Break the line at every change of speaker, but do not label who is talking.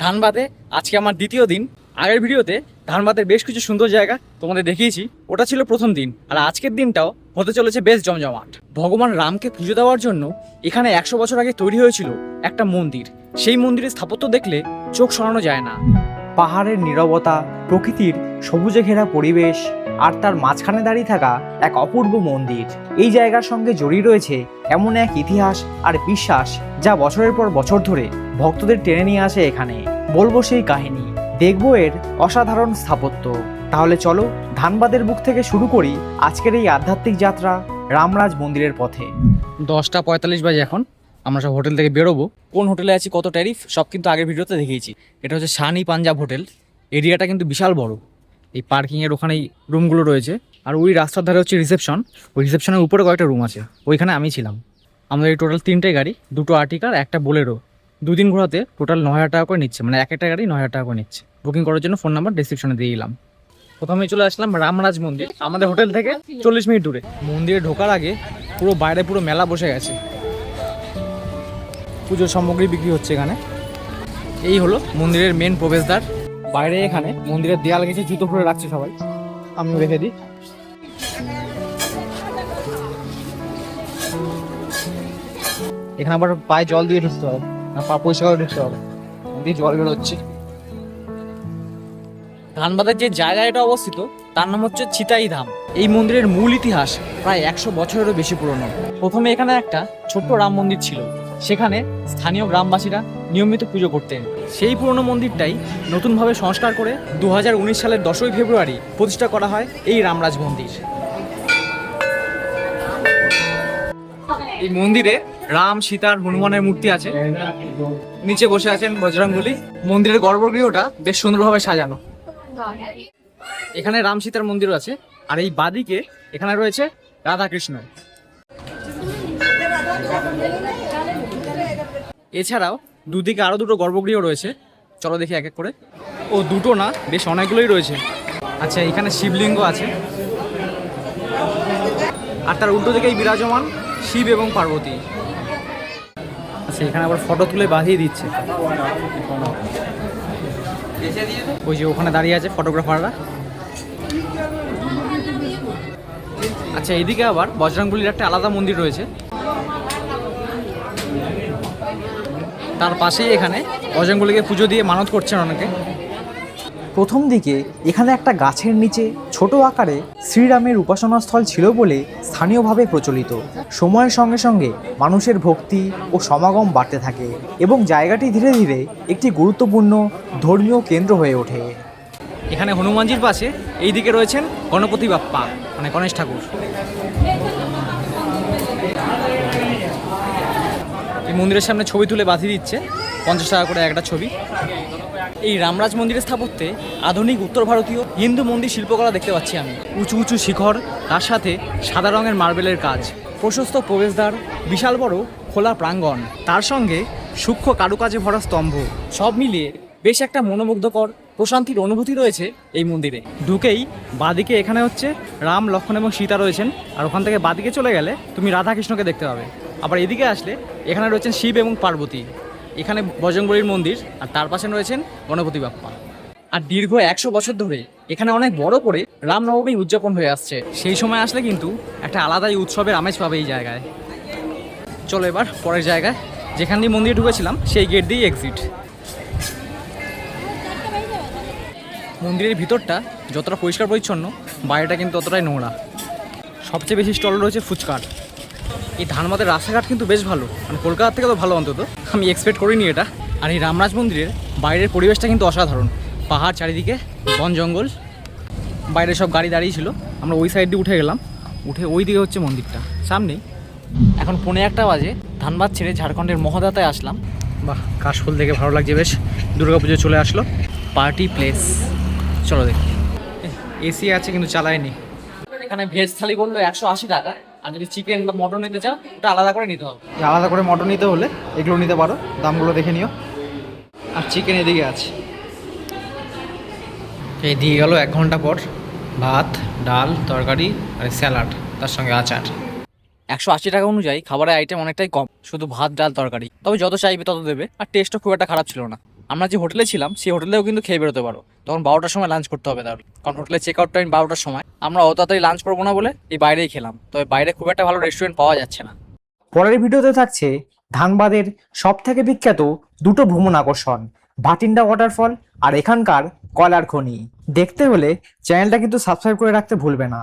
ধানবাদে আজকে আমার দ্বিতীয় দিন। আগের ভিডিওতে ধানবাদের বেশ কিছু সুন্দর জায়গা তোমাদের দেখিয়েছি, ওটা ছিল প্রথম দিন। আর আজকের দিনটাও হতে চলেছে বেশ জমজমাট। ভগবান রামকে পুজো দেওয়ার জন্য এখানে 100 বছর আগে তৈরি হয়েছিল একটা মন্দির। সেই মন্দিরের স্থাপত্য দেখলে চোখ সরানো যায় না।
পাহাড়ের নীরবতা, প্রকৃতির সবুজে ঘেরা পরিবেশ আর তার মাঝখানে দাঁড়িয়ে থাকা এক অপূর্ব মন্দির, এই জায়গার সঙ্গে জড়িয়ে রয়েছে এমন এক ইতিহাস আর বিশ্বাস যা বছরের পর বছর ধরে ভক্তদের টেনে নিয়ে আসে এখানে। বলবো সেই কাহিনী, দেখবো এর অসাধারণ স্থাপত্য। তাহলে চলো ধানবাদের বুক থেকে শুরু করি আজকের এই আধ্যাত্মিক যাত্রা রামরাজ মন্দিরের পথে।
10টা 45 বাজে এখন। আমরা সব হোটেল থেকে বেরোবো। কোন হোটেলে আছি, কত ট্যারিফ, সব কিন্তু আগের ভিডিওতে দেখিয়েছি। এটা হচ্ছে শানি পাঞ্জাব হোটেল। এরিয়াটা কিন্তু বিশাল বড়। এই পার্কিংয়ের ওখানেই রুমগুলো রয়েছে। আর ওই রাস্তার ধারে হচ্ছে রিসেপশন। ওই রিসেপশনের উপরে কয়েকটা রুম আছে, ওইখানে আমি ছিলাম। আমাদের এই টোটাল 3টে গাড়ি, 2টো আর্টিকার, একটা বোলেরো। 2 দিন ঘোরাতে টোটাল 9,000 টাকা করে নিচ্ছে, মানে একটা গাড়ি 9,000 টাকা করে নিচ্ছে। বুকিং করার জন্য ফোন নাম্বার ডেসক্রিপশনে দিয়ে দিলাম। প্রথমে চলে আসলাম রামরাজ মন্দির, আমাদের হোটেল থেকে 40 মিনিট দূরে। মন্দিরে ঢোকার আগে পুরো বাইরে পুরো মেলা বসে গেছে, পুজোর সামগ্রী বিক্রি হচ্ছে এখানে। এই হলো মন্দিরের মেন প্রবেশদ্বার। বাইরে এখানে মন্দিরের দেয়াল গেছে, জুতো পরে রাখছে সবাই, আমিও রেখে দিই। এখানে আবার পায়ে জল দিয়ে ঢুকতে হবে, না পা পরিষ্কার করে ঢুকতে হবে, দিয়ে জল বেরোচ্ছে। ধানবাদের যে জায়গায় এটা অবস্থিত তার নাম হচ্ছে চিতাই ধাম। এই মন্দিরের মূল ইতিহাস প্রায় 100 বছরেরও বেশি পুরনো। প্রথমে এখানে একটা ছোট্ট রাম মন্দির ছিল, সেখানে স্থানীয় গ্রামবাসীরা নিয়মিত পুজো করতেন। সেই পুরনো মন্দিরটাই নতুনভাবে সংস্কার করে 2019 সালের 10ই ফেব্রুয়ারি প্রতিষ্ঠা করা হয় এই রামরাজ মন্দির। এই মন্দিরে রাম, সীতার, হনুমানের মূর্তি আছে। নিচে বসে আছেন বজরংবলী। মন্দিরের গর্ভগৃহটা বেশ সুন্দরভাবে সাজানো। এখানে রাম সীতার মন্দিরও আছে। আর এই বাদিকে এখানে রয়েছে রাধা কৃষ্ণ। এছাড়াও দুদিকে আরো 2টো গর্ভগৃহ রয়েছে, চলো দেখি এক এক করে। ও 2টো না, বেশ অনেকগুলোই রয়েছে। আচ্ছা, এখানে শিবলিঙ্গ আছে। আর তার উল্টো দিকেই বিরাজমান শিব এবং পার্বতী। আচ্ছা, এখানে আবার ফটো তুলে বাঁধিয়ে দিচ্ছে। ওই যে ওখানে দাঁড়িয়ে আছে ফটোগ্রাফাররা। আচ্ছা, এইদিকে আবার বজরংবলীর একটা আলাদা মন্দির রয়েছে। তার পাশেই এখানে বজরংবলীকে পুজো দিয়ে মানত করছেন অনেকে।
প্রথম দিকে এখানে একটা গাছের নিচে ছোট আকারে শ্রীরামের উপাসনা স্থল ছিল বলে স্থানীয়ভাবে প্রচলিত। সময়ের সঙ্গে সঙ্গে মানুষের ভক্তি ও সমাগম বাড়তে থাকে এবং জায়গাটি ধীরে ধীরে একটি গুরুত্বপূর্ণ ধর্মীয় কেন্দ্র হয়ে ওঠে।
এখানে হনুমানজির পাশে এই দিকে রয়েছেন গণপতি বাপ্পা, মানে গণেশ ঠাকুর। এই মন্দিরের সামনে ছবি তুলে বাঁধিয়ে দিচ্ছে, 50 টাকা করে একটা ছবি। এই রামরাজ মন্দিরের স্থাপত্যে আধুনিক উত্তর ভারতীয় হিন্দু মন্দির শিল্পকলা দেখতে পাচ্ছি আমি। উঁচু উঁচু শিখর, তার সাথে সাদা রঙের মার্বেলের কাজ, প্রশস্ত প্রবেশদ্বার, বিশাল বড় খোলা প্রাঙ্গণ, তার সঙ্গে সূক্ষ্ম কারুকাজে ভরা স্তম্ভ, সব মিলিয়ে বেশ একটা মনোমুগ্ধকর প্রশান্তির অনুভূতি রয়েছে এই মন্দিরে। ঢুকেই বাদিকে এখানে হচ্ছে রাম, লক্ষ্মণ এবং সীতা রয়েছেন। আর ওখান থেকে বাদিকে চলে গেলে তুমি রাধা কৃষ্ণকে দেখতে পাবে। আবার এদিকে আসলে এখানে রয়েছেন শিব এবং পার্বতী। এখানে বজরংবলীর মন্দির, আর তার পাশে রয়েছেন গণপতি বাপ্পা। আর দীর্ঘ 100 বছর ধরে এখানে অনেক বড় করে রামনবমী উদযাপন হয়ে আসছে। সেই সময় আসলে কিন্তু একটা আলাদাই উৎসবের আমেজ পাবে এই জায়গায়। চলো এবার পরের জায়গায়, যেখান দিয়ে মন্দিরে ঢুকেছিলাম সেই গেট দিয়েই এক্সিট। মন্দিরের ভিতরটা যতটা পরিষ্কার পরিচ্ছন্ন, বাইরেটা কিন্তু ততটাই নোংরা। সবচেয়ে বেশি স্টল রয়েছে ফুচকার। এই ধানবাদের রাস্তাঘাট কিন্তু বেশ ভালো, মানে কলকাতার থেকে তো ভালো অন্তত, আমি এক্সপেক্ট করিনি এটা। আর এই রামরাজ মন্দিরের বাইরের পরিবেশটা কিন্তু অসাধারণ। পাহাড় চারিদিকে, বন জঙ্গল, বাইরে সব গাড়ি দাঁড়িয়ে ছিল। আমরা ওই সাইড দিয়ে উঠে গেলাম, উঠে ওই দিকে হচ্ছে মন্দিরটা সামনেই। এখন 1:45 বাজে, ধানবাদ ছেড়ে ঝাড়খণ্ডের মহাদাতায় আসলাম। বাহ, কাশফুল দেখে ভালো লাগছে বেশ। দুর্গাপুজো চলে আসলো, পার্টি প্লেস। চলো দেখি। এসি আছে কিন্তু চালায়নি। এখানে ভেজ থালি বললো 180 টাকা, আর যদি চিকেন বা মটন নিতে চাও ওটা আলাদা করে নিতে হবে। আলাদা করে মটন নিতে হলে এগুলো নিতে পারো, দামগুলো দেখে নিও। আর চিকেন এদিকে আছে। এই দিয়ে গেল 1 ঘন্টা পর ভাত, ডাল, তরকারি আর স্যালাড, তার সঙ্গে আচার। 180 টাকা অনুযায়ী খাবারের আইটেম অনেকটাই কম, শুধু ভাত, ডাল, তরকারি। তবে যত চাইবে তত দেবে, আর টেস্টও খুব একটা খারাপ ছিল না। আমরা যে হোটেলে ছিলাম সেই হোটেলেও কিন্তু খেয়ে বেরোতে পারো, তখন 12টার সময় লাঞ্চ করতে হবে তাহলে, কারণ হোটেলের চেক আউট টাইম 12টার সময়। আমরা অত তাড়াতাড়ি লাঞ্চ করবো না বলে এই বাইরেই খেলাম, তবে বাইরে খুব একটা ভালো রেস্টুরেন্ট পাওয়া যাচ্ছে না।
পরের ভিডিওতে থাকছে ধানবাদের সব থেকে বিখ্যাত দুটো ভ্রমণ আকর্ষণ, ভাটিন্ডা ওয়াটারফল আর এখানকার কয়লার খনি। দেখতে হলে চ্যানেলটা কিন্তু সাবস্ক্রাইব করে রাখতে ভুলবে না।